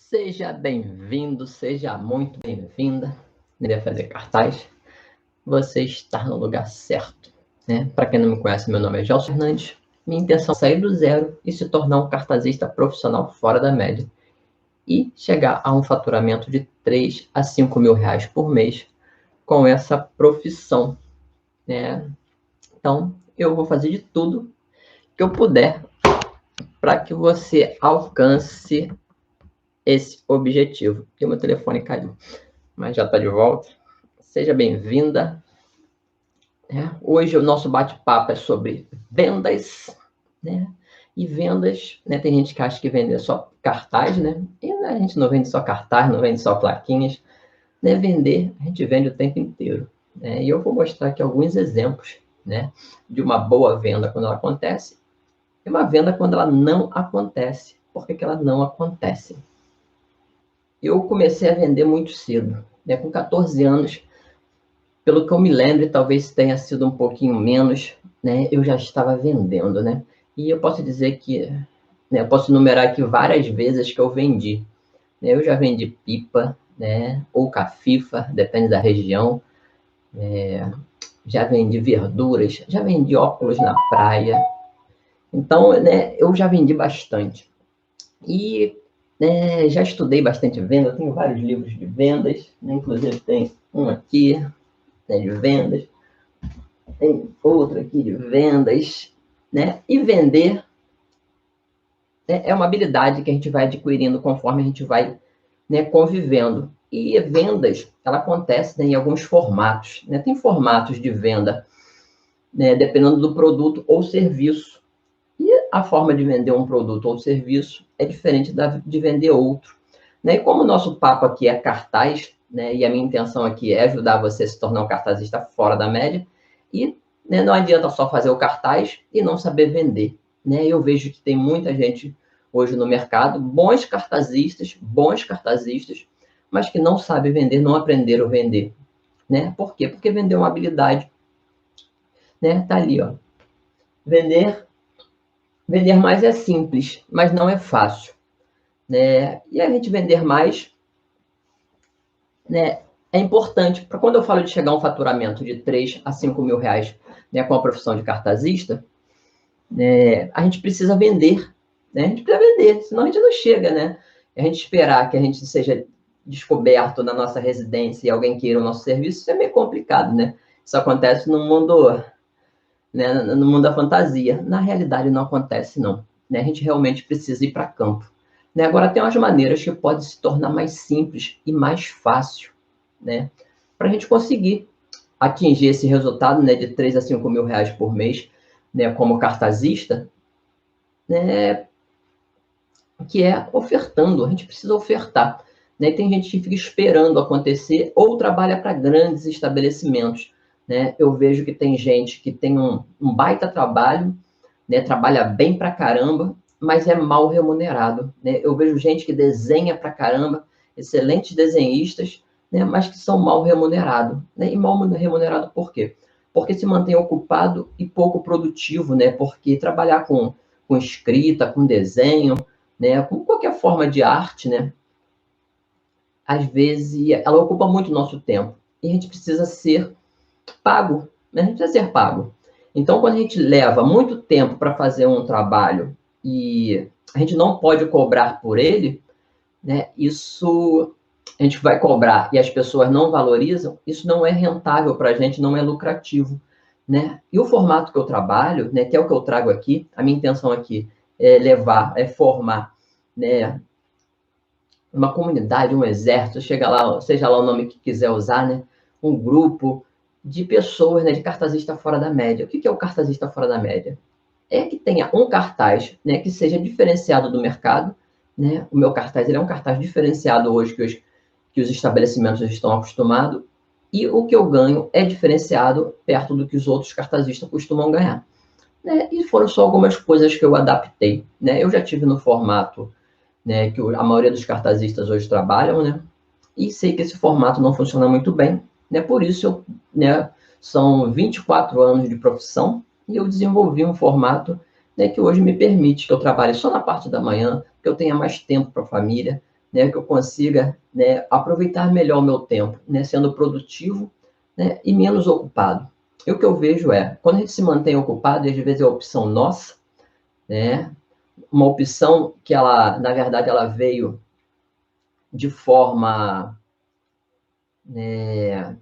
Seja bem-vindo, seja muito bem-vinda. Queria fazer cartaz. Você está no lugar certo, né? Para quem não me conhece, meu nome é Gelson Fernandes. Minha intenção é sair do zero e se tornar um cartazista profissional fora da média e chegar a um faturamento de 3 a 5 mil reais por mês com essa profissão, né? Então, eu vou fazer de tudo que eu puder para que você alcance esse objetivo. E o meu telefone caiu, mas já está de volta. Seja bem-vinda. Hoje o nosso bate-papo é sobre vendas, né? E vendas, né? Tem gente que acha que vender só cartaz, né? E a gente não vende só cartaz, não vende só plaquinhas, né? Vender, a gente vende o tempo inteiro, né? E eu vou mostrar aqui alguns exemplos, né? De uma boa venda quando ela acontece e uma venda quando ela não acontece. Por que ela não acontece? Eu comecei a vender muito cedo, né? Com 14 anos, pelo que eu me lembro, talvez tenha sido um pouquinho menos, né? Eu já estava vendendo, né? E eu posso dizer que, né? Eu posso numerar aqui várias vezes que eu vendi, né? Eu já vendi pipa, né? Ou cafifa, depende da região. Já vendi verduras, já vendi óculos na praia. Então, né? Eu já vendi bastante. E já estudei bastante venda. Eu tenho vários livros de vendas, né? Inclusive tem um aqui, né, de vendas. Tem outro aqui de vendas, né? E vender, né, é uma habilidade que a gente vai adquirindo conforme a gente vai, né, convivendo. E vendas, ela acontece, né, em alguns formatos, né? Tem formatos de venda, né, dependendo do produto ou serviço. E a forma de vender um produto ou serviço é diferente de vender outro, né? E como o nosso papo aqui é cartaz, né, e a minha intenção aqui é ajudar você a se tornar um cartazista fora da média, e, né, não adianta só fazer o cartaz e não saber vender, né? Eu vejo que tem muita gente hoje no mercado, bons cartazistas, mas que não sabem vender, não aprenderam a vender, né? Por quê? Porque vender é uma habilidade, né? Tá ali, ó. Vender mais é simples, mas não é fácil, né? E a gente vender mais, né, é importante. Para quando eu falo de chegar a um faturamento de 3 a 5 mil reais, né, com a profissão de cartazista, né, a gente precisa vender, né? A gente precisa vender, senão a gente não chega, né? A gente esperar que a gente seja descoberto na nossa residência e alguém queira o nosso serviço, isso é meio complicado, né? Isso acontece no mundo, né, no mundo da fantasia. Na realidade, não acontece, não, né? A gente realmente precisa ir para campo, né? Agora, tem umas maneiras que pode se tornar mais simples e mais fácil, né? Para a gente conseguir atingir esse resultado, né, de 3 a 5 mil reais por mês, né, como cartazista, né, que é ofertando. A gente precisa ofertar, né? Tem gente que fica esperando acontecer ou trabalha para grandes estabelecimentos, né? Eu vejo que tem gente que tem um baita trabalho, né? Trabalha bem para caramba, mas é mal remunerado, né? Eu vejo gente que desenha para caramba, excelentes desenhistas, né? Mas que são mal remunerados, né? E mal remunerado por quê? Porque se mantém ocupado e pouco produtivo, né? Porque trabalhar com escrita, com desenho, né? Com qualquer forma de arte, né? Às vezes ela ocupa muito o nosso tempo e a gente precisa ser pago, né? A gente precisa ser pago. Então, quando a gente leva muito tempo para fazer um trabalho e a gente não pode cobrar por ele, né? Isso a gente vai cobrar e as pessoas não valorizam, isso não é rentável para a gente, não é lucrativo, né? E o formato que eu trabalho, né, que é o que eu trago aqui, a minha intenção aqui é levar, é formar, né, uma comunidade, um exército, chega lá, seja lá o nome que quiser usar, né, um grupo de pessoas, né, de cartazista fora da média. O que é o cartazista fora da média? É que tenha um cartaz, né, que seja diferenciado do mercado, né? O meu cartaz, ele é um cartaz diferenciado hoje que os estabelecimentos estão acostumados, e o que eu ganho é diferenciado perto do que os outros cartazistas costumam ganhar, né? E foram só algumas coisas que eu adaptei, né? Eu já tive no formato, né, que a maioria dos cartazistas hoje trabalham, né? E sei que esse formato não funciona muito bem, né? Por isso, né, são 24 anos de profissão e eu desenvolvi um formato, né, que hoje me permite que eu trabalhe só na parte da manhã, que eu tenha mais tempo para a família, né, que eu consiga, né, aproveitar melhor o meu tempo, né, sendo produtivo, né, e menos ocupado. E o que eu vejo é, quando a gente se mantém ocupado, e às vezes é a opção nossa, né, uma opção que ela, na verdade, ela veio de forma é,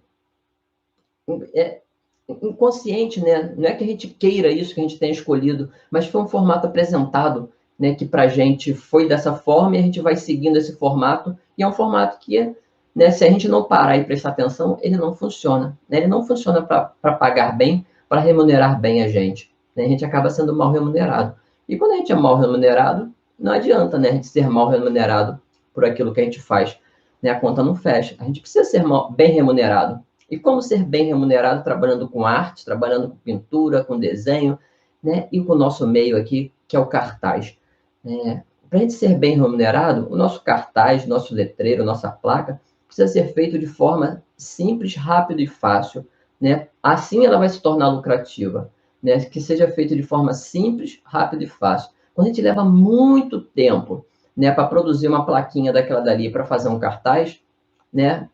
inconsciente, né? Não é que a gente queira isso, que a gente tenha escolhido, mas foi um formato apresentado, né, que para a gente foi dessa forma e a gente vai seguindo esse formato, e é um formato que, né, se a gente não parar e prestar atenção, ele não funciona. Né? Ele não funciona para pagar bem, para remunerar bem a gente. Né? A gente acaba sendo mal remunerado. E quando a gente é mal remunerado, não adianta, né, a gente ser mal remunerado por aquilo que a gente faz. Né? A conta não fecha. A gente precisa ser bem remunerado. E como ser bem remunerado trabalhando com arte, trabalhando com pintura, com desenho, né? E com o nosso meio aqui, que é o cartaz. Para a gente ser bem remunerado, o nosso cartaz, nosso letreiro, nossa placa, precisa ser feito de forma simples, rápida e fácil. Né? Assim ela vai se tornar lucrativa. Né? Que seja feito de forma simples, rápida e fácil. Quando a gente leva muito tempo, né, para produzir uma plaquinha daquela dali, para fazer um cartaz, né,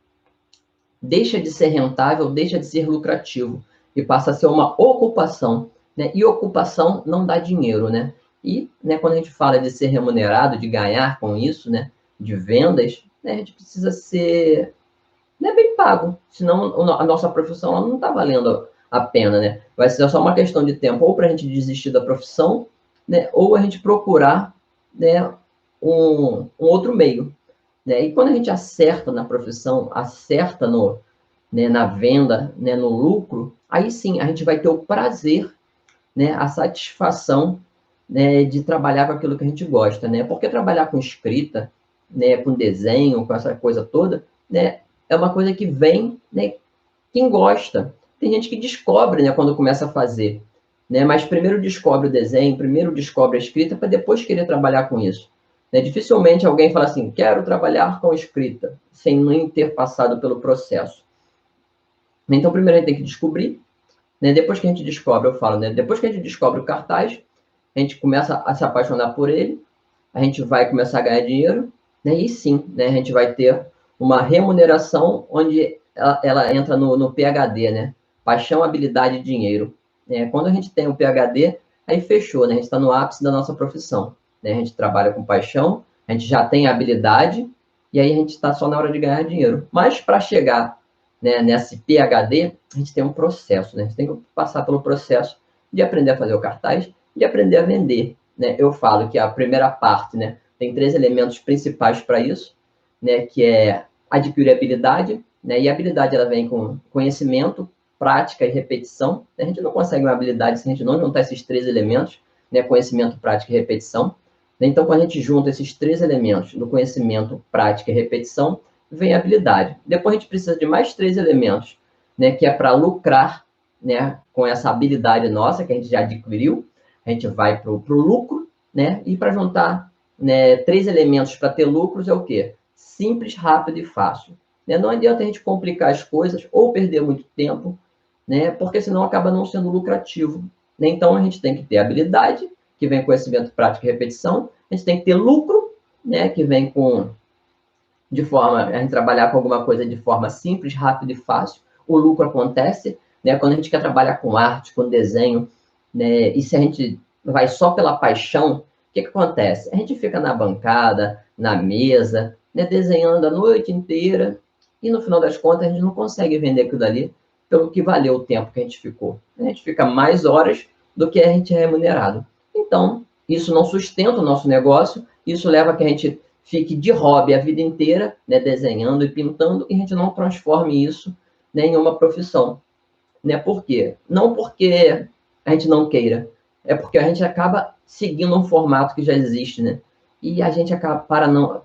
deixa de ser rentável, deixa de ser lucrativo e passa a ser uma ocupação, né? E ocupação não dá dinheiro, né? E, né, quando a gente fala de ser remunerado, de ganhar com isso, né, de vendas, né, a gente precisa ser, né, bem pago, senão a nossa profissão ela não está valendo a pena, né? Vai ser só uma questão de tempo, ou para a gente desistir da profissão, né, ou a gente procurar, né, um outro meio, né? E quando a gente acerta na profissão, acerta no, né, na venda, né, no lucro, aí sim a gente vai ter o prazer, né, a satisfação, né, de trabalhar com aquilo que a gente gosta, né? Porque trabalhar com escrita, né, com desenho, com essa coisa toda, né, é uma coisa que vem, né, quem gosta. Tem gente que descobre, né, quando começa a fazer, né? Mas primeiro descobre o desenho, primeiro descobre a escrita para depois querer trabalhar com isso. Né? Dificilmente alguém fala assim, quero trabalhar com escrita, sem nem ter passado pelo processo. Então, primeiro a gente tem que descobrir, né? Depois que a gente descobre, eu falo, né? Depois que a gente descobre o cartaz, a gente começa a se apaixonar por ele, a gente vai começar a ganhar dinheiro, né? E sim, né? A gente vai ter uma remuneração onde ela entra no PhD, né? Paixão, habilidade e dinheiro. Quando a gente tem o PhD, aí fechou, né? A gente está no ápice da nossa profissão. Né? A gente trabalha com paixão, a gente já tem habilidade, e aí a gente está só na hora de ganhar dinheiro. Mas para chegar, né, nesse PhD, a gente tem um processo, né? A gente tem que passar pelo processo de aprender a fazer o cartaz, de aprender a vender. Né? Eu falo que a primeira parte, né, tem 3 elementos principais para isso, né, que é adquirir habilidade, né, e a habilidade ela vem com conhecimento, prática e repetição. A gente não consegue uma habilidade se a gente não juntar esses 3 elementos, né, conhecimento, prática e repetição. Então, quando a gente junta esses 3 elementos do conhecimento, prática e repetição, vem a habilidade. Depois a gente precisa de mais 3 elementos, né, que é para lucrar, né, com essa habilidade nossa que a gente já adquiriu. A gente vai para o lucro, né, e para juntar, né, 3 elementos para ter lucros é o quê? Simples, rápido e fácil. Né? Não adianta a gente complicar as coisas ou perder muito tempo, né, porque senão acaba não sendo lucrativo. Né? Então a gente tem que ter habilidade, que vem com conhecimento, prática e repetição. A gente tem que ter lucro, né, que vem com de forma a gente trabalhar com alguma coisa de forma simples, rápida e fácil. O lucro acontece, né, quando a gente quer trabalhar com arte, com desenho, né, e se a gente vai só pela paixão, o que acontece? A gente fica na bancada, na mesa, né, desenhando a noite inteira, e no final das contas a gente não consegue vender aquilo dali pelo que valeu o tempo que a gente ficou. A gente fica mais horas do que a gente é remunerado. Então, isso não sustenta o nosso negócio, isso leva a que a gente fique de hobby a vida inteira, né, desenhando e pintando, e a gente não transforme isso, né, em uma profissão. Né? Por quê? Não porque a gente não queira, é porque a gente acaba seguindo um formato que já existe, né? E a gente acaba,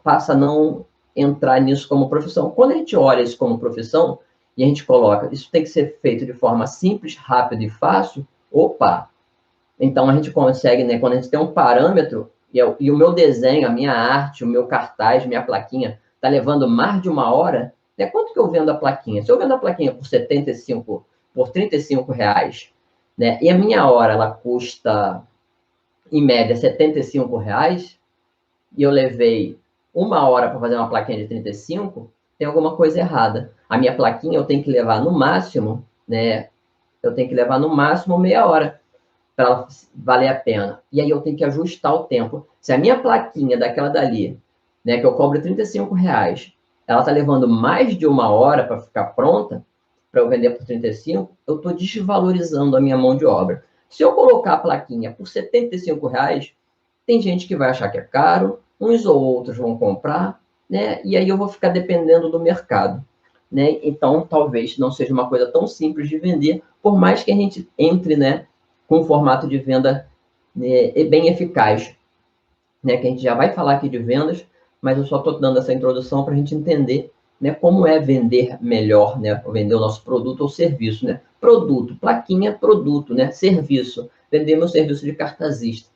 passa a não entrar nisso como profissão. Quando a gente olha isso como profissão, e a gente coloca, isso tem que ser feito de forma simples, rápida e fácil, opa! Então a gente consegue, né, quando a gente tem um parâmetro, e o meu desenho, a minha arte, o meu cartaz, minha plaquinha, está levando mais de 1 hora, né, quanto que eu vendo a plaquinha? Se eu vendo a plaquinha por 75, por R$ 35, né, e a minha hora ela custa, em média, R$ 75, e eu levei 1 hora para fazer uma plaquinha de 35, tem alguma coisa errada. A minha plaquinha eu tenho que levar no máximo, né? Eu tenho que levar no máximo meia hora para ela valer a pena. E aí eu tenho que ajustar o tempo. Se a minha plaquinha daquela dali, né, que eu cobro R$ 35, ela está levando mais de 1 hora para ficar pronta, para eu vender por 35, eu estou desvalorizando a minha mão de obra. Se eu colocar a plaquinha por R$ 75, tem gente que vai achar que é caro, uns ou outros vão comprar, né? E aí eu vou ficar dependendo do mercado, né? Então, talvez não seja uma coisa tão simples de vender, por mais que a gente entre, né, com um formato de venda, né, bem eficaz, né? Que a gente já vai falar aqui de vendas, mas eu só estou dando essa introdução para a gente entender, né, como é vender melhor, né? Vender o nosso produto ou serviço, né? Produto, plaquinha, produto, né? Serviço, vender meu serviço de cartazista.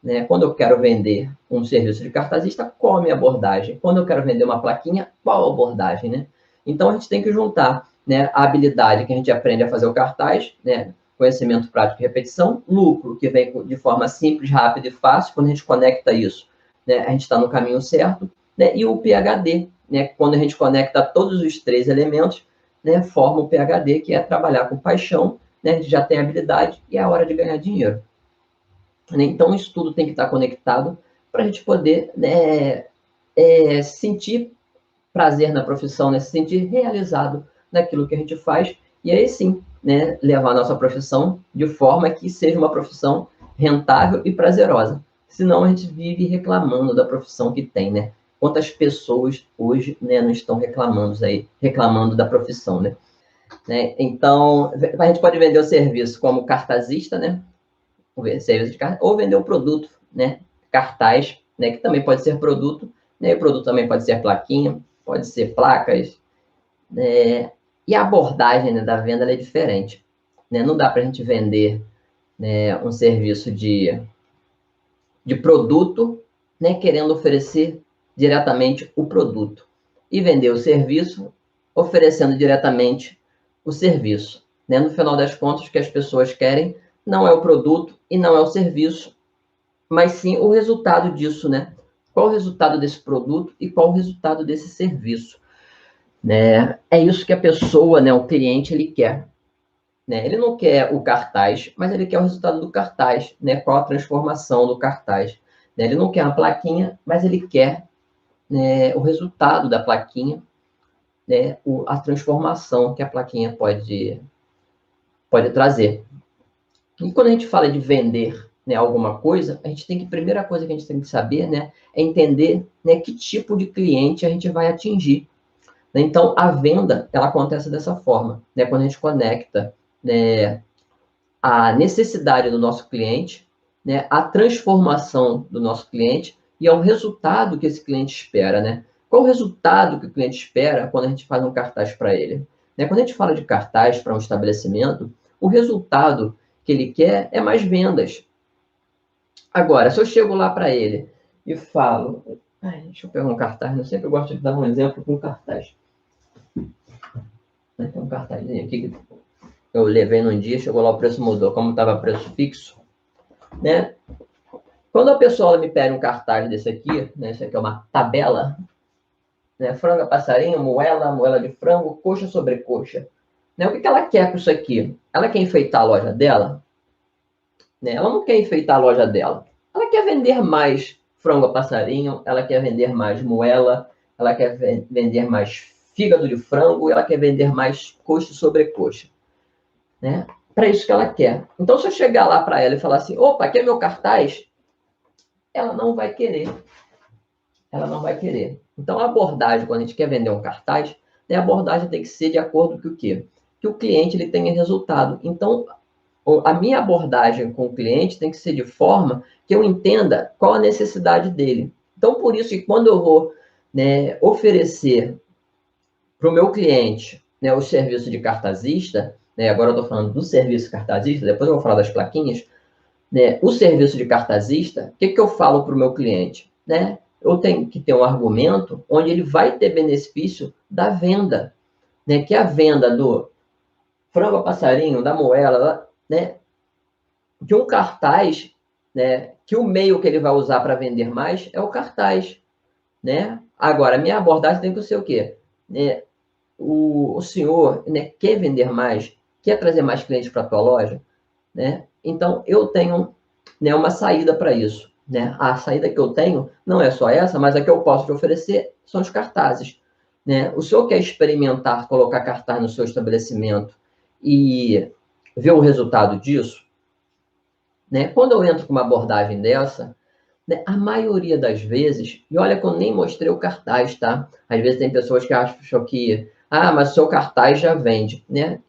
Né? Quando eu quero vender um serviço de cartazista, qual a minha abordagem? Quando eu quero vender uma plaquinha, qual a abordagem? Né? Então, a gente tem que juntar, né, a habilidade que a gente aprende a fazer o cartaz, né, conhecimento prático e repetição, lucro, que vem de forma simples, rápida e fácil. Quando a gente conecta isso, né, a gente está no caminho certo. Né, e o PHD, né, quando a gente conecta todos os 3 elementos, né, forma o PHD, que é trabalhar com paixão, né, a gente já tem habilidade e é a hora de ganhar dinheiro. Então, isso tudo tem que estar conectado para a gente poder, né, sentir prazer na profissão, né, se sentir realizado naquilo que a gente faz, e aí sim, né, levar a nossa profissão de forma que seja uma profissão rentável e prazerosa. Senão a gente vive reclamando da profissão que tem, né? Quantas pessoas hoje, né, não estão reclamando da profissão, né? Então, a gente pode vender o serviço como cartazista, né? Serviço de cartaz, ou vender um produto, né? Cartaz, né? Que também pode ser produto, né? O produto também pode ser plaquinha, pode ser placas, né? E a abordagem, né, da venda é diferente, né? Não dá para a gente vender, né, um serviço de produto, né, querendo oferecer diretamente o produto e vender o serviço oferecendo diretamente o serviço. Né? No final das contas, o que as pessoas querem não é o produto e não é o serviço, mas sim o resultado disso, né? Qual o resultado desse produto e qual o resultado desse serviço, né? É isso que a pessoa, né, o cliente, ele quer, né? Ele não quer o cartaz, mas ele quer o resultado do cartaz, né? Qual a transformação do cartaz, né? Ele não quer a plaquinha, mas ele quer, né, o resultado da plaquinha, né? A transformação que a plaquinha pode trazer. E quando a gente fala de vender, né, alguma coisa, a primeira coisa que a gente tem que saber, né, é entender, né, que tipo de cliente a gente vai atingir. Né? Então, a venda, ela acontece dessa forma, né, quando a gente conecta, né, a necessidade do nosso cliente, né, a transformação do nosso cliente e ao resultado que esse cliente espera, né? Qual o resultado que o cliente espera quando a gente faz um cartaz para ele? Né? Quando a gente fala de cartaz para um estabelecimento, o resultado que ele quer é mais vendas. Agora, se eu chego lá para ele e falo, deixa eu pegar um cartaz, eu sempre gosto de dar um exemplo com cartaz. Tem um cartazinho aqui que eu levei num dia, chegou lá, o preço mudou, como estava preço fixo, né? Quando a pessoa me pede um cartaz desse aqui, né? Isso aqui é uma tabela, né? Franga, passarinho, moela de frango, coxa sobre coxa. Né? O que ela quer com isso aqui? Ela quer enfeitar a loja dela? Né? Ela não quer enfeitar a loja dela. Ela quer vender mais frango a passarinho, ela quer vender mais moela, ela quer vender mais fígado de frango, ela quer vender mais coxa sobre coxa. Né? Para isso que ela quer. Então, se eu chegar lá para ela e falar assim, opa, aqui é meu cartaz, ela não vai querer. Ela não vai querer. Então, a abordagem, quando a gente quer vender um cartaz, né, a abordagem tem que ser de acordo com o quê? Que o cliente ele tenha resultado. Então, a minha abordagem com o cliente tem que ser de forma que eu entenda qual a necessidade dele. Então, por isso que quando eu vou, né, oferecer para o meu cliente, né, o serviço de cartazista, né, agora eu estou falando do serviço cartazista, depois eu vou falar das plaquinhas, né, o serviço de cartazista, o que eu falo para o meu cliente? Né? Eu tenho que ter um argumento onde ele vai ter benefício da venda, né, que é a venda do frango a passarinho, da moela, né, de um cartaz, né, que o meio que ele vai usar para vender mais é o cartaz. né? Agora, a minha abordagem tem que ser o quê? O senhor, né, quer vender mais, quer trazer mais clientes para a tua loja, né? Então, eu tenho, né, uma saída para isso, né? A saída que eu tenho não é só essa, mas a que eu posso te oferecer são os cartazes, né? O senhor quer experimentar colocar cartaz no seu estabelecimento e ver o resultado disso, né? Quando eu entro com uma abordagem dessa, né, a maioria das vezes, e olha que eu nem mostrei o cartaz, tá? Às vezes tem pessoas que acham que, mas o seu cartaz já vende, né?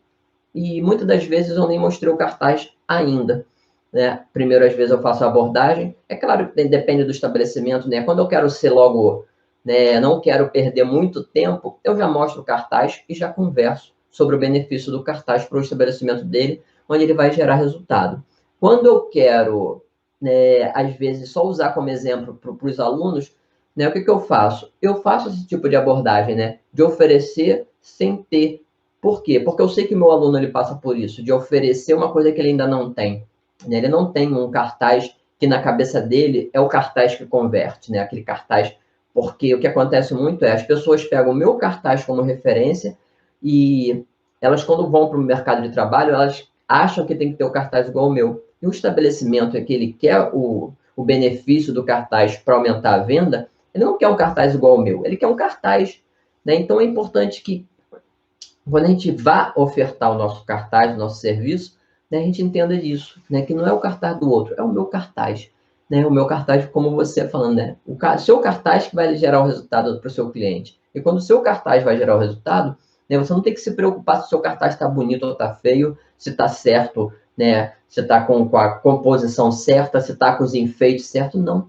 E muitas das vezes eu nem mostrei o cartaz ainda, né? Primeiro, às vezes eu faço a abordagem. É claro que depende do estabelecimento, né? Quando eu quero ser logo, né, não quero perder muito tempo, eu já mostro o cartaz e já converso sobre o benefício do cartaz para o estabelecimento dele, onde ele vai gerar resultado. Quando eu quero, né, às vezes, só usar como exemplo para os alunos, né, o que eu faço? Eu faço esse tipo de abordagem, né, de oferecer sem ter. Por quê? Porque eu sei que o meu aluno ele passa por isso, de oferecer uma coisa que ele ainda não tem. Né? Ele não tem um cartaz que na cabeça dele é o cartaz que converte, né? Aquele cartaz. Porque o que acontece muito é as pessoas pegam o meu cartaz como referência e elas, quando vão para o mercado de trabalho, elas acham que tem que ter o cartaz igual ao meu. E o estabelecimento é que ele quer o benefício do cartaz para aumentar a venda, ele não quer um cartaz igual ao meu, ele quer um cartaz. Né? Então é importante que quando a gente vai ofertar o nosso cartaz, o nosso serviço, né, a gente entenda isso, né, que não é o cartaz do outro, é o meu cartaz. Né, o meu cartaz, como você falando, né, o seu cartaz que vai gerar o resultado para o seu cliente. E quando o seu cartaz vai gerar o resultado, né, você não tem que se preocupar se o seu cartaz está bonito ou está feio, se está certo, né, se está com a composição certa, se está com os enfeites certos, não.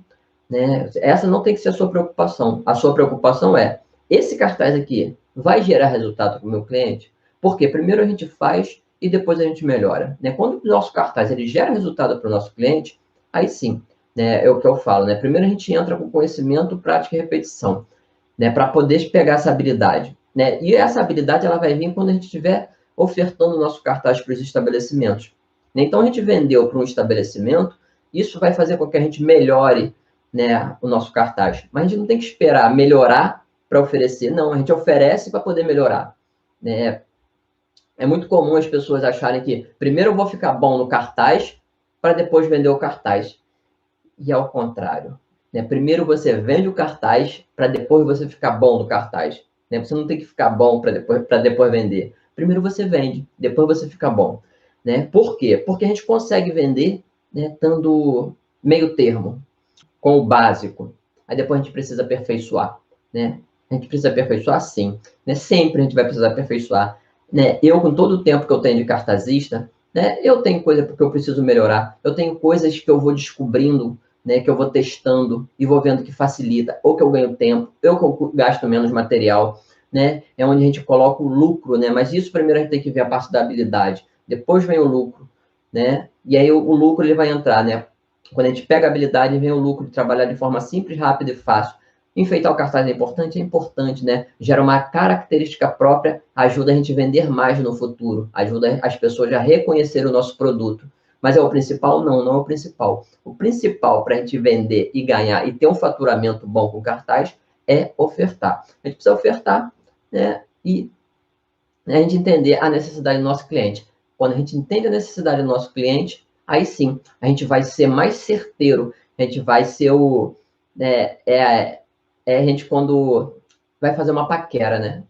Né? Essa não tem que ser a sua preocupação. A sua preocupação é, esse cartaz aqui vai gerar resultado para o meu cliente? Porque primeiro a gente faz e depois a gente melhora. Né? Quando o nosso cartaz ele gera resultado para o nosso cliente, aí sim, né, é o que eu falo. Né? Primeiro a gente entra com conhecimento, prática e repetição, né, para poder pegar essa habilidade. Né? E essa habilidade ela vai vir quando a gente estiver ofertando o nosso cartaz para os estabelecimentos. Né? Então a gente vendeu para um estabelecimento, isso vai fazer com que a gente melhore, né, o nosso cartaz. Mas a gente não tem que esperar melhorar para oferecer, não. A gente oferece para poder melhorar. Né? É muito comum as pessoas acharem que primeiro eu vou ficar bom no cartaz para depois vender o cartaz. E ao contrário. Né? Primeiro você vende o cartaz para depois você ficar bom no cartaz. Né? Você não tem que ficar bom para depois vender. Primeiro você vende, depois você fica bom. Né? Por quê? Porque a gente consegue vender, né, dando meio termo, com o básico. Aí depois a gente precisa aperfeiçoar, né? A gente precisa aperfeiçoar sim, né? Sempre a gente vai precisar aperfeiçoar, né? Eu, com todo o tempo que eu tenho de cartazista, né? Eu tenho coisa porque eu preciso melhorar. Eu tenho coisas que eu vou descobrindo, né? Que eu vou testando e vou vendo que facilita. Ou que eu ganho tempo, ou que eu gasto menos material, né? É onde a gente coloca o lucro, né? Mas isso primeiro a gente tem que ver a parte da habilidade. Depois vem o lucro, né? E aí o lucro ele vai entrar, né? Quando a gente pega a habilidade, vem o lucro de trabalhar de forma simples, rápida e fácil. Enfeitar o cartaz é importante, né? Gera uma característica própria, ajuda a gente a vender mais no futuro, ajuda as pessoas a reconhecer o nosso produto. Mas é o principal? Não, não é o principal. O principal para a gente vender e ganhar e ter um faturamento bom com cartaz é ofertar. A gente precisa ofertar, né? E a gente entender a necessidade do nosso cliente. Quando a gente entende a necessidade do nosso cliente, aí sim, a gente vai ser mais certeiro, a gente vai ser o... a gente quando vai fazer uma paquera, né?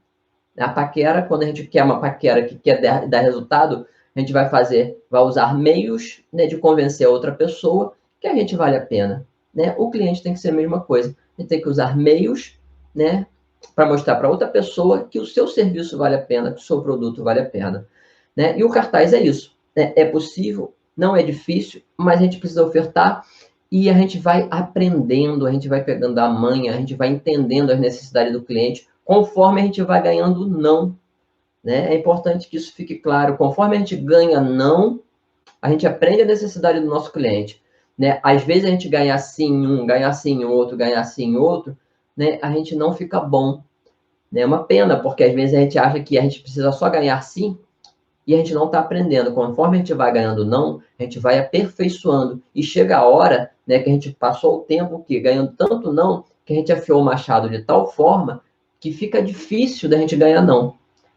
A paquera, quando a gente quer uma paquera que quer dar resultado, a gente vai usar meios, né, de convencer a outra pessoa que a gente vale a pena. Né? O cliente tem que ser a mesma coisa. A gente tem que usar meios, né, para mostrar para outra pessoa que o seu serviço vale a pena, que o seu produto vale a pena. Né? E o cartaz é isso. Né? É possível, não é difícil, mas a gente precisa ofertar e a gente vai aprendendo, a gente vai pegando a manha, a gente vai entendendo as necessidades do cliente, conforme a gente vai ganhando não. Né? É importante que isso fique claro. Conforme a gente ganha não, a gente aprende a necessidade do nosso cliente. Né? Às vezes a gente ganhar sim em um, ganhar sim em outro, ganhar sim em outro, né? A gente não fica bom. Né? É uma pena, porque às vezes a gente acha que a gente precisa só ganhar sim e a gente não está aprendendo. Conforme a gente vai ganhando não, a gente vai aperfeiçoando. E chega a hora, né, que a gente passou o tempo que ganhando tanto não, que a gente afiou o machado de tal forma que fica difícil da gente ganhar não.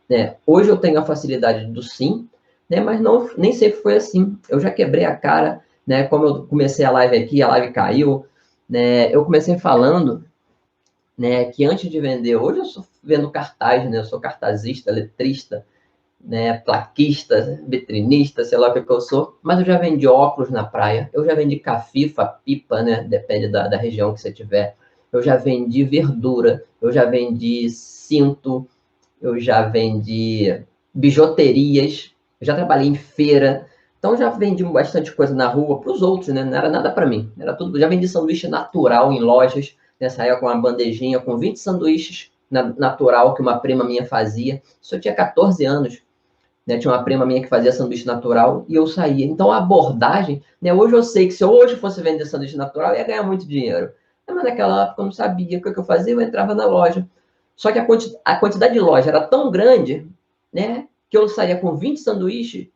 Né? Hoje eu tenho a facilidade do sim, né? Mas não, nem sempre foi assim. Eu já quebrei a cara, né? Como eu comecei a live aqui, a live caiu, né? Eu comecei falando, né, que antes de vender, hoje eu sou vendo cartaz, né? Eu sou cartazista, letrista, né, plaquista, vitrinista, sei lá o que eu sou, mas eu já vendi óculos na praia, eu já vendi cafifa, pipa, né, depende da região que você tiver, eu já vendi verdura, eu já vendi cinto, eu já vendi bijuterias, eu já trabalhei em feira, então já vendi bastante coisa na rua para os outros, né, não era nada para mim, era tudo, já vendi sanduíche natural em lojas, nessa época uma bandejinha com 20 sanduíches natural que uma prima minha fazia, isso eu tinha 14 anos, né? Tinha uma prima minha que fazia sanduíche natural e eu saía. Então a abordagem, né? Hoje eu sei que se eu hoje fosse vender sanduíche natural, eu ia ganhar muito dinheiro. Mas naquela época eu não sabia o que eu fazia, eu entrava na loja. Só que a quantidade de loja era tão grande, né? Que eu saía com 20 sanduíches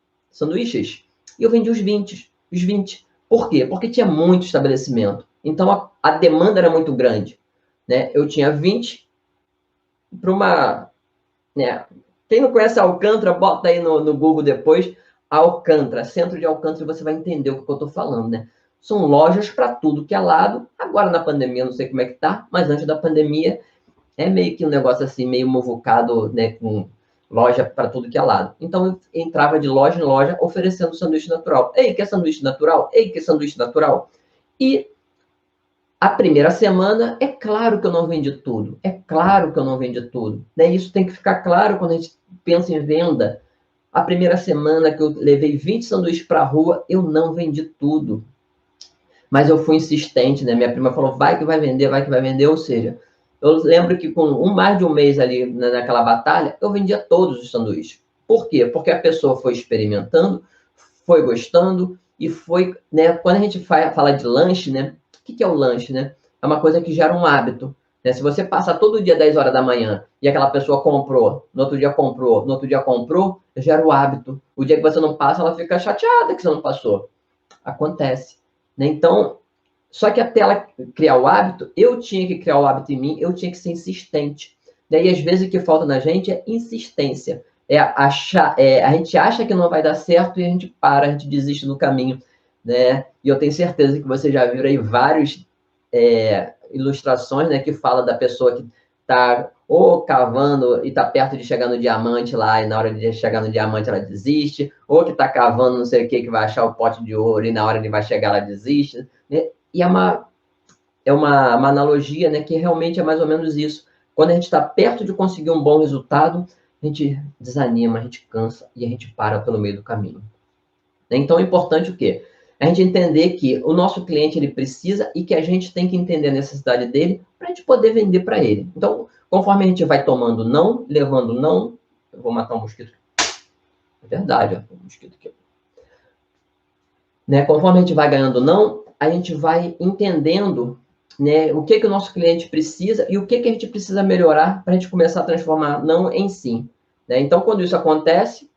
e eu vendia os 20. Por quê? Porque tinha muito estabelecimento. Então a demanda era muito grande, né? Eu tinha 20 para uma, né? Quem não conhece Alcântara, bota aí no Google depois, Alcântara, centro de Alcântara, e você vai entender o que eu estou falando, né? São lojas para tudo que é lado. Agora na pandemia, não sei como é que tá, mas antes da pandemia é meio que um negócio assim, meio muvucado, né? Com loja para tudo que é lado. Então eu entrava de loja em loja oferecendo sanduíche natural. Ei, quer sanduíche natural? Ei, quer sanduíche natural? E a primeira semana, é claro que eu não vendi tudo. É claro que eu não vendi tudo. Né? Isso tem que ficar claro quando a gente pensa em venda. A primeira semana que eu levei 20 sanduíches para a rua, eu não vendi tudo. Mas eu fui insistente, né? Minha prima falou, vai que vai vender, vai que vai vender. Ou seja, eu lembro que com mais de um mês ali naquela batalha, eu vendia todos os sanduíches. Por quê? Porque a pessoa foi experimentando, foi gostando e foi, né? Quando a gente fala de lanche, né? O que é o lanche, né? É uma coisa que gera um hábito. Né? Se você passa todo dia 10 horas da manhã e aquela pessoa comprou, no outro dia comprou, no outro dia comprou, gera o hábito. O dia que você não passa, ela fica chateada que você não passou. Acontece. Né? Então, só que até ela criar o hábito, eu tinha que criar o hábito em mim, eu tinha que ser insistente. Daí, às vezes, o que falta na gente é insistência. A gente acha que não vai dar certo e a gente para, a gente desiste no caminho. Né? E eu tenho certeza que você já viu aí várias ilustrações, né, que fala da pessoa que está ou cavando e está perto de chegar no diamante lá, e na hora de chegar no diamante ela desiste, ou que está cavando não sei o que vai achar o pote de ouro e na hora que vai chegar ela desiste. Né? E uma analogia, né, que realmente é mais ou menos isso. Quando a gente está perto de conseguir um bom resultado, a gente desanima, a gente cansa e a gente para pelo meio do caminho. Então é importante o quê? A gente entender que o nosso cliente ele precisa e que a gente tem que entender a necessidade dele para a gente poder vender para ele. Então, conforme a gente vai tomando não, levando não, eu vou matar um mosquito. É verdade, ó, um mosquito aqui. Né? Conforme a gente vai ganhando não, a gente vai entendendo, né, o que o nosso cliente precisa e o que a gente precisa melhorar para a gente começar a transformar não em sim. Né? Então, quando isso acontece,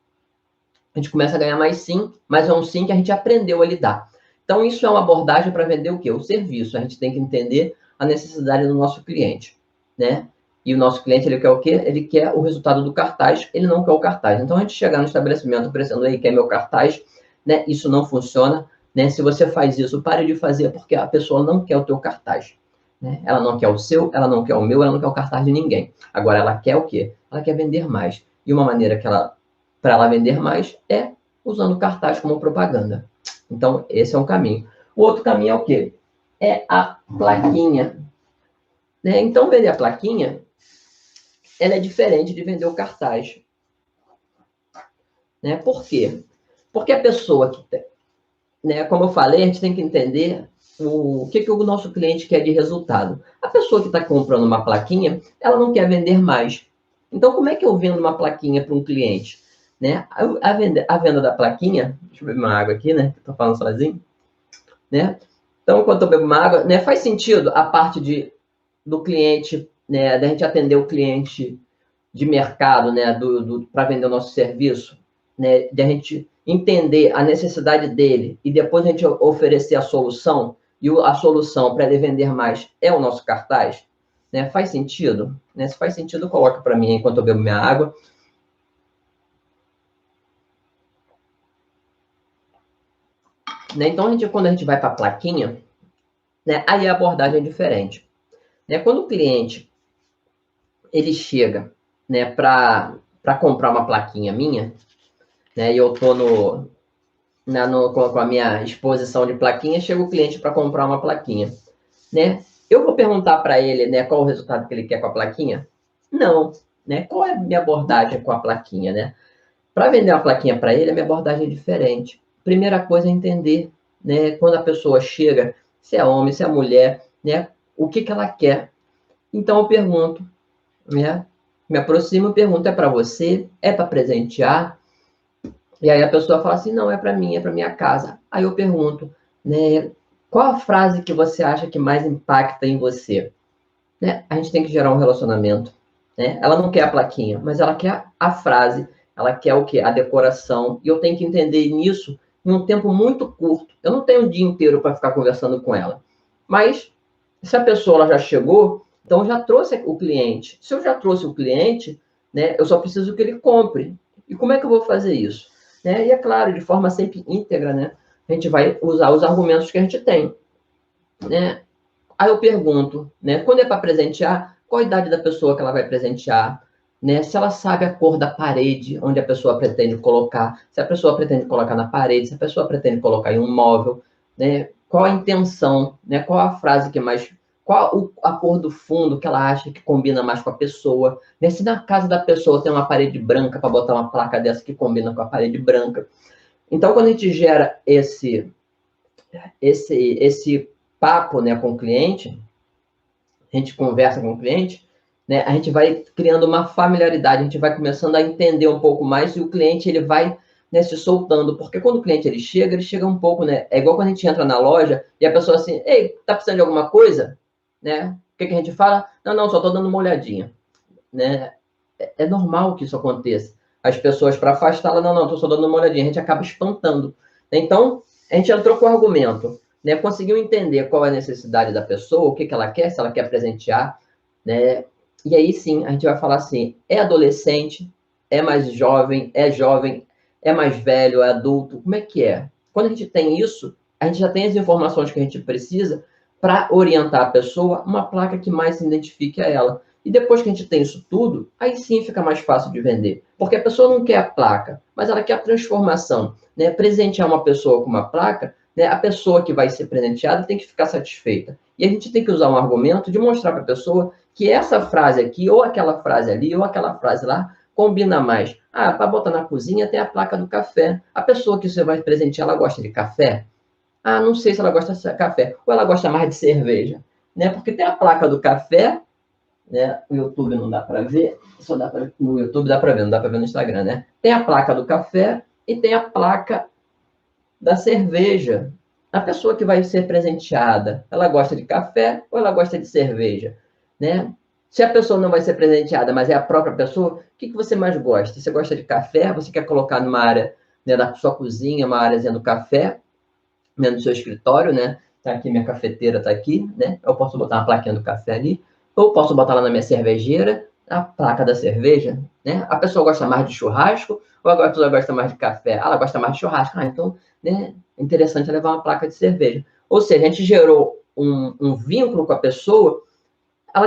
a gente começa a ganhar mais sim, mas é um sim que a gente aprendeu a lidar. Então, isso é uma abordagem para vender o quê? O serviço. A gente tem que entender a necessidade do nosso cliente, né? E o nosso cliente, ele quer o quê? Ele quer o resultado do cartaz, ele não quer o cartaz. Então, a gente chegar no estabelecimento oferecendo, ei, quer meu cartaz, né? Isso não funciona, né? Se você faz isso, pare de fazer, porque a pessoa não quer o teu cartaz. Né? Ela não quer o seu, ela não quer o meu, ela não quer o cartaz de ninguém. Agora, ela quer o quê? Ela quer vender mais. E uma maneira que para ela vender mais é usando cartaz como propaganda. Então, esse é um caminho. O outro caminho é o quê? É a plaquinha. Né? Então, vender a plaquinha, ela é diferente de vender o cartaz. Né? Por quê? Porque a pessoa que, né, como eu falei, a gente tem que entender o que o nosso cliente quer de resultado. A pessoa que está comprando uma plaquinha, ela não quer vender mais. Então, como é que eu vendo uma plaquinha para um cliente? Né? A venda da plaquinha, deixa eu beber uma água aqui, né? Estou falando sozinho. Né? Então, enquanto eu bebo uma água, né, faz sentido a parte do cliente, né, da gente atender o cliente de mercado, né, para vender o nosso serviço, né, de a gente entender a necessidade dele e depois a gente oferecer a solução, e a solução para ele vender mais é o nosso cartaz. Né? Faz sentido? Né? Se faz sentido, coloca para mim enquanto eu bebo minha água. Né? Então, quando a gente vai para a plaquinha, né, aí a abordagem é diferente. Né? Quando o cliente ele chega, né, para comprar uma plaquinha minha, né, e eu estou com a minha exposição de plaquinha, chega o cliente para comprar uma plaquinha. Né? Eu vou perguntar para ele, né, qual o resultado que ele quer com a plaquinha? Não. Né? Qual é a minha abordagem com a plaquinha? Né? Para vender uma plaquinha para ele, a minha abordagem é diferente. Primeira coisa é entender, né, quando a pessoa chega, se é homem, se é mulher, né, o que ela quer. Então eu pergunto, né, me aproximo e pergunto, é para você? É para presentear? E aí a pessoa fala assim, não, é para mim, é para minha casa. Aí eu pergunto, né, qual a frase que você acha que mais impacta em você? Né? A gente tem que gerar um relacionamento. Né? Ela não quer a plaquinha, mas ela quer a frase, ela quer o quê? A decoração. E eu tenho que entender nisso em um tempo muito curto. Eu não tenho o dia inteiro para ficar conversando com ela. Mas se a pessoa ela já chegou, então eu já trouxe o cliente. Se eu já trouxe o cliente, né, eu só preciso que ele compre. E como é que eu vou fazer isso? Né? E é claro, de forma sempre íntegra, né? A gente vai usar os argumentos que a gente tem. Né? Aí eu pergunto, né, quando é para presentear, qual a idade da pessoa que ela vai presentear? Né? Se ela sabe a cor da parede onde a pessoa pretende colocar, se a pessoa pretende colocar na parede, se a pessoa pretende colocar em um móvel, né? Qual a intenção, né? Qual a frase que mais... Qual a cor do fundo que ela acha que combina mais com a pessoa? Né? Se na casa da pessoa tem uma parede branca, para botar uma placa dessa que combina com a parede branca. Então, quando a gente gera esse papo, né, com o cliente, a gente conversa com o cliente, né, a gente vai criando uma familiaridade, a gente vai começando a entender um pouco mais e o cliente ele vai, né, se soltando, porque quando o cliente ele chega um pouco, né, é igual quando a gente entra na loja e a pessoa assim, ei, tá precisando de alguma coisa? Né? O que a gente fala? Não, só tô dando uma olhadinha. Né? É normal que isso aconteça. As pessoas, para afastá-la, tô só dando uma olhadinha, a gente acaba espantando. Então, a gente entrou com o argumento, né? Conseguiu entender qual é a necessidade da pessoa, o que ela quer, se ela quer presentear, né? E aí sim, a gente vai falar assim: é adolescente, é mais jovem, é mais velho, é adulto, como é que é? Quando a gente tem isso, a gente já tem as informações que a gente precisa para orientar a pessoa uma placa que mais se identifique a ela. E depois que a gente tem isso tudo, aí sim fica mais fácil de vender. Porque a pessoa não quer a placa, mas ela quer a transformação. Né? Presentear uma pessoa com uma placa, né? A pessoa que vai ser presenteada tem que ficar satisfeita. E a gente tem que usar um argumento de mostrar para a pessoa que essa frase aqui, ou aquela frase ali, ou aquela frase lá, combina mais. Ah, para botar na cozinha tem a placa do café. A pessoa que você vai presentear, ela gosta de café? Ah, não sei se ela gosta de café. Ou ela gosta mais de cerveja. Né? Porque tem a placa do café, né? O YouTube não dá para ver, só dá para no YouTube dá para ver, não dá para ver no Instagram, né? Tem a placa do café e tem a placa da cerveja. A pessoa que vai ser presenteada, ela gosta de café ou ela gosta de cerveja, né? Se a pessoa não vai ser presenteada, mas é a própria pessoa, o que você mais gosta? Você gosta de café? Você quer colocar numa área, né, da sua cozinha, uma áreazinha do café, né, no seu escritório, né? Tá aqui minha cafeteira, tá aqui, né? Eu posso botar uma plaquinha do café ali, ou posso botar lá na minha cervejeira a placa da cerveja, né? A pessoa gosta mais de churrasco ou a pessoa gosta mais de café? Ah, ela gosta mais de churrasco. Ah, então, né? É interessante levar uma placa de cerveja. Ou seja, a gente gerou um vínculo com a pessoa, ela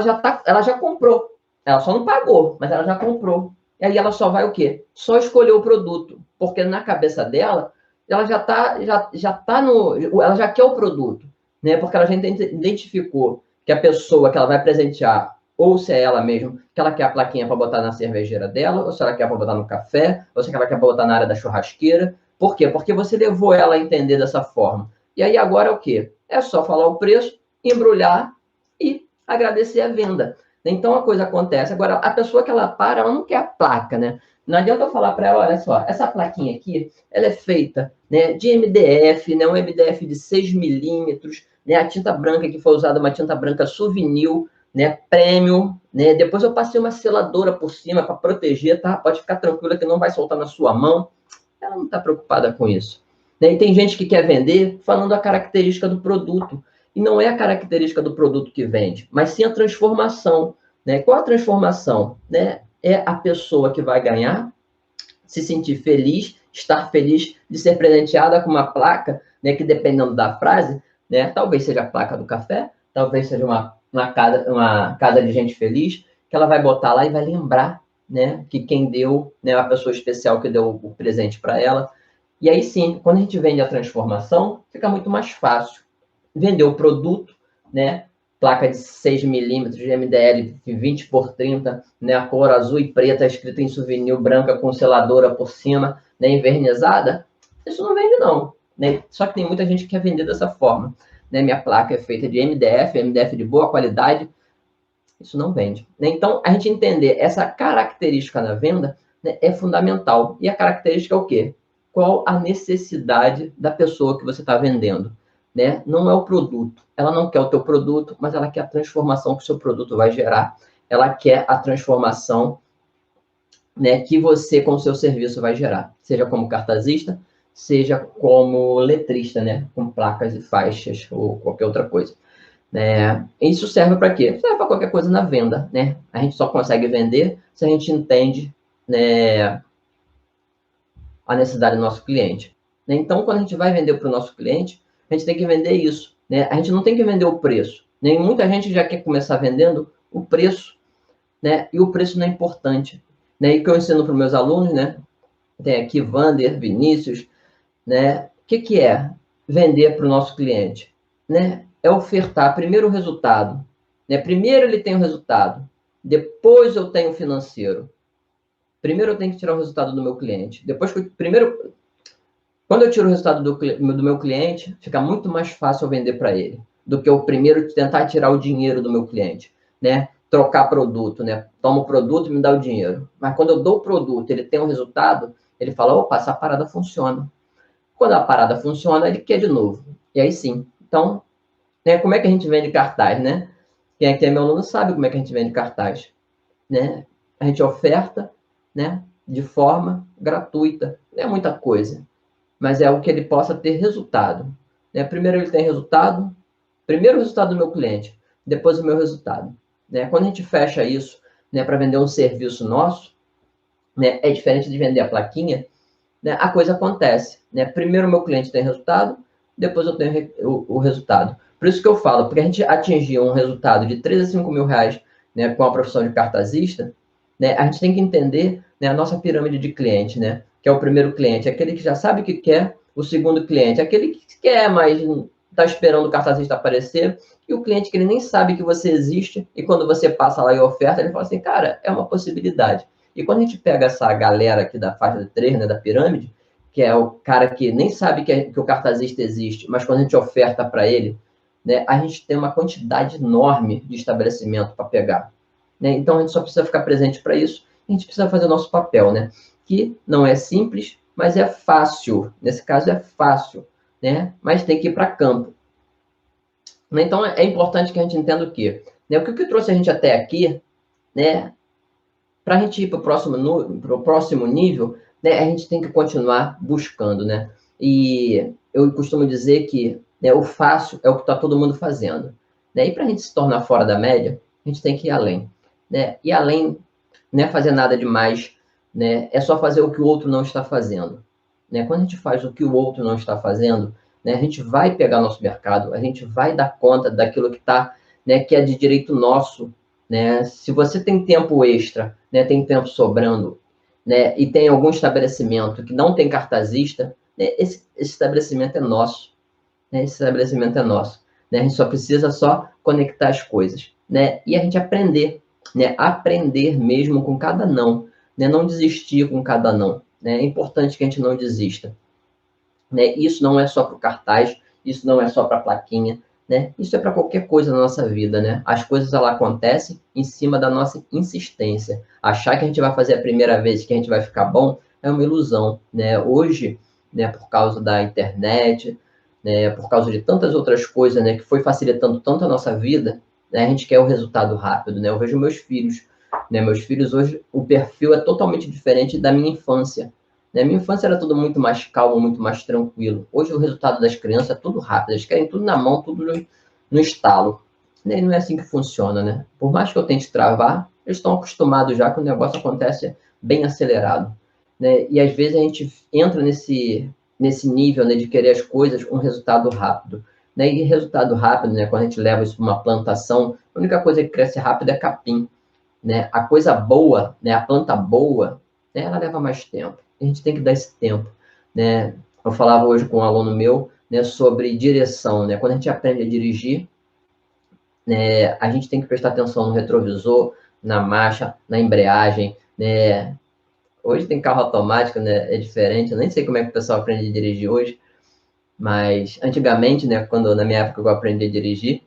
já comprou. Ela só não pagou, mas ela já comprou. E aí ela só vai o quê? Só escolher o produto, porque na cabeça dela ela já tá no, ela já quer o produto, né? Porque ela já identificou que a pessoa que ela vai presentear, ou se é ela mesmo, que ela quer a plaquinha para botar na cervejeira dela, ou se ela quer para botar no café, ou se ela quer para botar na área da churrasqueira. Por quê? Porque você levou ela a entender dessa forma. E aí agora é o quê? É só falar o preço, embrulhar e agradecer a venda. Então a coisa acontece. Agora, a pessoa que ela não quer a placa, né? Não adianta eu falar para ela, olha só, essa plaquinha aqui, ela é feita, né, de MDF, né, um MDF de 6 milímetros, né, a tinta branca que foi usada, uma tinta branca souvenir, né, premium, né, depois eu passei uma seladora por cima para proteger, tá? Pode ficar tranquila que não vai soltar na sua mão. Ela não está preocupada com isso. Né? E tem gente que quer vender falando a característica do produto. E não é a característica do produto que vende, mas sim a transformação, né? Qual a transformação? Né? É a pessoa que vai ganhar, se sentir feliz, estar feliz de ser presenteada com uma placa, né, que dependendo da frase, né, talvez seja a placa do café, talvez seja uma casa de gente feliz, que ela vai botar lá e vai lembrar, né, que quem deu, né, a pessoa especial que deu o presente para ela. E aí sim, quando a gente vende a transformação, fica muito mais fácil. Vender o produto, né, placa de 6 milímetros de MDL de 20 por 30, né, a cor azul e preta, escrita em souvenir, branca com seladora por cima, né, envernizada, isso não vende não. Né? Só que tem muita gente que quer vender dessa forma. Né? Minha placa é feita de MDF de boa qualidade, isso não vende. Né? Então, a gente entender essa característica na venda, né, é fundamental. E a característica é o quê? Qual a necessidade da pessoa que você está vendendo? Né? Não é o produto. Ela não quer o teu produto, mas ela quer a transformação que o seu produto vai gerar. Ela quer a transformação, né, que você, com o seu serviço, vai gerar. Seja como cartazista, seja como letrista, né, com placas e faixas ou qualquer outra coisa. Né? Isso serve para quê? Serve para qualquer coisa na venda, né? A gente só consegue vender se a gente entende, né, a necessidade do nosso cliente. Né? Então, quando a gente vai vender para o nosso cliente, a gente tem que vender isso. Né? A gente não tem que vender o preço. Né? Muita gente já quer começar vendendo o preço, né? E o preço não é importante. Né? E o que eu ensino para os meus alunos, né? Tem aqui Vander, Vinícius, né? O que é vender para o nosso cliente? Né? É ofertar primeiro o resultado. Né? Primeiro ele tem o resultado, depois eu tenho o financeiro. Primeiro eu tenho que tirar o resultado do meu cliente. Depois que primeiro, quando eu tiro o resultado do meu cliente, fica muito mais fácil eu vender para ele do que eu primeiro tentar tirar o dinheiro do meu cliente, né? Trocar produto, né? Toma o produto e me dá o dinheiro. Mas quando eu dou o produto, ele tem um resultado, ele fala, opa, essa parada funciona. Quando a parada funciona, ele quer de novo. E aí sim. Então, né, como é que a gente vende cartaz, né? Quem aqui é meu aluno sabe como é que a gente vende cartaz, né? A gente oferta, né, de forma gratuita. Não é muita coisa, mas é o que ele possa ter resultado. Né? Primeiro ele tem resultado, primeiro o resultado do meu cliente, depois o meu resultado. Né? Quando a gente fecha isso, né, para vender um serviço nosso, né, é diferente de vender a plaquinha, né, a coisa acontece. Né? Primeiro o meu cliente tem resultado, depois eu tenho o resultado. Por isso que eu falo, porque a gente atingir um resultado de 3 a 5 mil reais, né, com a profissão de cartazista, né, a gente tem que entender, né, a nossa pirâmide de cliente, né, que é o primeiro cliente, aquele que já sabe o que quer, o segundo cliente, aquele que quer, mas está esperando o cartazista aparecer, e o cliente que ele nem sabe que você existe, e quando você passa lá e oferta, ele fala assim, cara, é uma possibilidade. E quando a gente pega essa galera aqui da faixa de 3, né, da pirâmide, que é o cara que nem sabe que o cartazista existe, mas quando a gente oferta para ele, né, a gente tem uma quantidade enorme de estabelecimento para pegar. Né? Então, a gente só precisa ficar presente para isso, a gente precisa fazer o nosso papel, né? Que não é simples, mas é fácil. Nesse caso, é fácil, né? Mas tem que ir para campo. Então, é importante que a gente entenda o quê? Né? O que trouxe a gente até aqui, né? Para a gente ir para o próximo nível, né, a gente tem que continuar buscando, né? E eu costumo dizer que, né, o fácil é o que está todo mundo fazendo. Né? E para a gente se tornar fora da média, a gente tem que ir além. Né? E além, não é fazer nada demais, né? É só fazer o que o outro não está fazendo. Né? Quando a gente faz o que o outro não está fazendo, né, a gente vai pegar nosso mercado, a gente vai dar conta daquilo que está, né, que é de direito nosso. Né? Se você tem tempo extra, né, tem tempo sobrando, né, e tem algum estabelecimento que não tem cartazista, né, esse estabelecimento é nosso. Né? Esse estabelecimento é nosso. Né? A gente só precisa conectar as coisas. Né? E a gente aprender. Né? Aprender mesmo com cada não. Né? Não desistir com cada não. Né? É importante que a gente não desista. Né? Isso não é só para o cartaz, isso não é só para a plaquinha, né? Isso é para qualquer coisa na nossa vida, né? As coisas ela acontecem em cima da nossa insistência. Achar que a gente vai fazer a primeira vez que a gente vai ficar bom é uma ilusão, né? Hoje, né, por causa da internet, né, por causa de tantas outras coisas, né, que foi facilitando tanto a nossa vida, né, a gente quer o resultado rápido, né? Eu vejo meus filhos, né? Meus filhos hoje, o perfil é totalmente diferente da minha infância. Na minha infância era tudo muito mais calmo, muito mais tranquilo. Hoje o resultado das crianças é tudo rápido, eles querem tudo na mão, tudo no estalo. E não é assim que funciona, né? Por mais que eu tente travar, eles estão acostumados já que o negócio acontece bem acelerado, né? E às vezes a gente entra nesse nível, né, de querer as coisas com resultado rápido, né? E resultado rápido, né, quando a gente leva isso para uma plantação, a única coisa que cresce rápido é capim, né? A coisa boa, né, a planta boa, né, ela leva mais tempo. A gente tem que dar esse tempo, né? Eu falava hoje com um aluno meu, né, sobre direção, né? Quando a gente aprende a dirigir, né, a gente tem que prestar atenção no retrovisor, na marcha, na embreagem, né? Hoje tem carro automático, né? É diferente. Eu nem sei como é que o pessoal aprende a dirigir hoje, mas antigamente, né, quando na minha época eu aprendi a dirigir,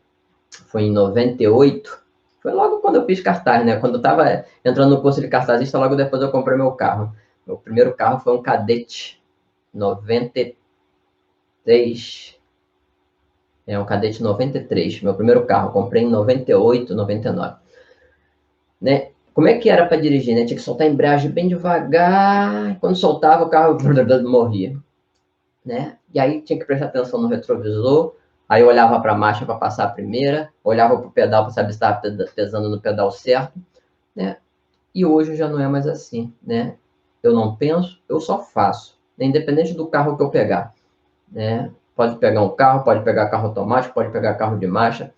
foi em 98. Foi logo quando eu fiz cartaz, né? Quando eu estava entrando no curso de cartazista, logo depois eu comprei meu carro. Meu primeiro carro foi um Cadete 93. É um Cadete 93. Meu primeiro carro. Comprei em 98, 99. Né? Como é que era para dirigir, né? Tinha que soltar a embreagem bem devagar. E quando soltava, o carro morria, né? E aí tinha que prestar atenção no retrovisor. Aí eu olhava para a marcha para passar a primeira, olhava para o pedal para saber se estava pesando no pedal certo, né? E hoje já não é mais assim, né? Eu não penso, eu só faço, né? Independente do carro que eu pegar, né? Pode pegar um carro, pode pegar carro automático, pode pegar carro de marcha,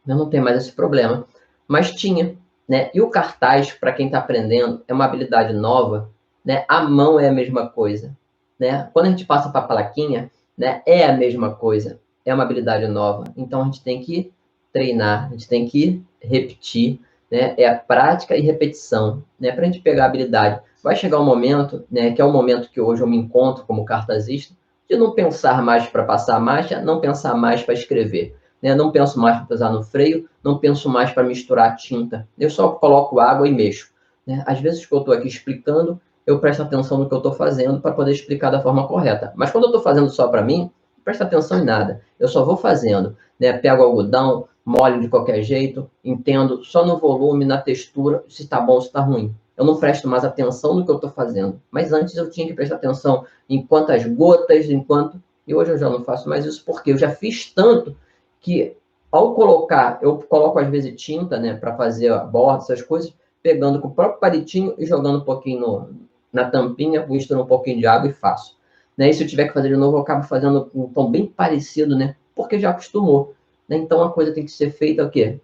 eu não tenho mais esse problema. Mas tinha, né? E o cartaz, para quem está aprendendo, é uma habilidade nova, né? A mão é a mesma coisa, né? Quando a gente passa para a plaquinha, né? É a mesma coisa, é uma habilidade nova. Então a gente tem que treinar, a gente tem que repetir, né? É a prática e repetição, né? Para a gente pegar a habilidade. Vai chegar um momento, né? Que é o momento que hoje eu me encontro como cartazista, de não pensar mais para passar a marcha, não pensar mais para escrever, né? Não penso mais para pisar no freio, não penso mais para misturar tinta. Eu só coloco água e mexo, né? Às vezes que eu estou aqui explicando, eu presto atenção no que eu estou fazendo para poder explicar da forma correta. Mas quando eu estou fazendo só para mim, não presto atenção em nada. Eu só vou fazendo, né? Pego o algodão, molho de qualquer jeito, entendo só no volume, na textura, se está bom ou se está ruim. Eu não presto mais atenção no que eu estou fazendo. Mas antes eu tinha que prestar atenção em quantas gotas, em quanto... E hoje eu já não faço mais isso, porque eu já fiz tanto que ao colocar, eu coloco às vezes tinta, né, para fazer a borda, essas coisas, pegando com o próprio palitinho e jogando um pouquinho na tampinha, misturo um pouquinho de água e faço. Né? E se eu tiver que fazer de novo, eu acabo fazendo um tom bem parecido, né, porque já acostumou. Né? Então a coisa tem que ser feita o quê?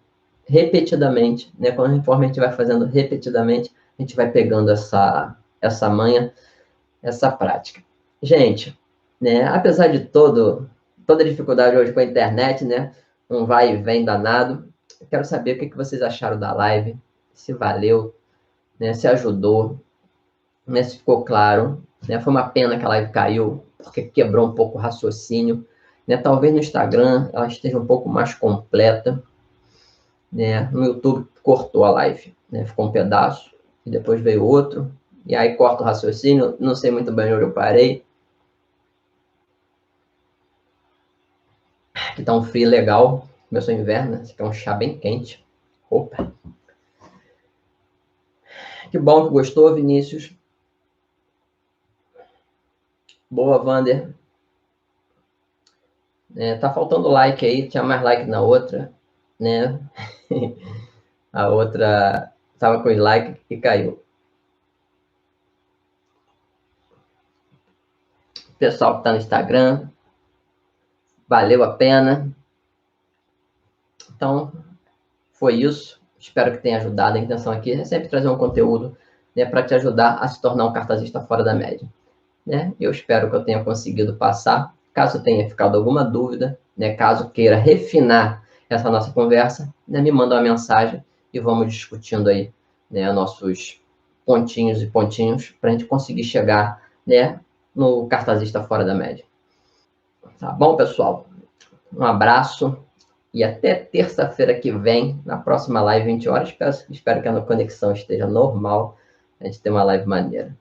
Repetidamente, né? Conforme a gente vai fazendo repetidamente, a gente vai pegando essa manha, essa prática. Gente, né, apesar de toda a dificuldade hoje com a internet, né, um vai e vem danado, eu quero saber o que vocês acharam da live, se valeu, né, se ajudou, né, se ficou claro, né, foi uma pena que a live caiu, porque quebrou um pouco o raciocínio, né, talvez no Instagram ela esteja um pouco mais completa, né, no YouTube cortou a live, né, ficou um pedaço, e depois veio outro, e aí corta o raciocínio, não sei muito bem onde eu parei. Aqui tá um frio legal. Começou o inverno, né? Esse aqui é um chá bem quente. Opa! Que bom que gostou, Vinícius. Boa, Vander. Tá faltando like aí. Tinha mais like na outra, né? A outra tava com os likes e caiu. Pessoal que tá no Instagram, valeu a pena. Então, foi isso. Espero que tenha ajudado. A intenção aqui é sempre trazer um conteúdo, né, para te ajudar a se tornar um cartazista fora da média. Né? Eu espero que eu tenha conseguido passar. Caso tenha ficado alguma dúvida, né, caso queira refinar essa nossa conversa, né, me manda uma mensagem e vamos discutindo aí, né, nossos pontinhos e pontinhos para a gente conseguir chegar, né, no cartazista fora da média. Tá bom, pessoal? Um abraço e até terça-feira que vem, na próxima live, 20 horas. Espero que a conexão esteja normal, a gente ter uma live maneira.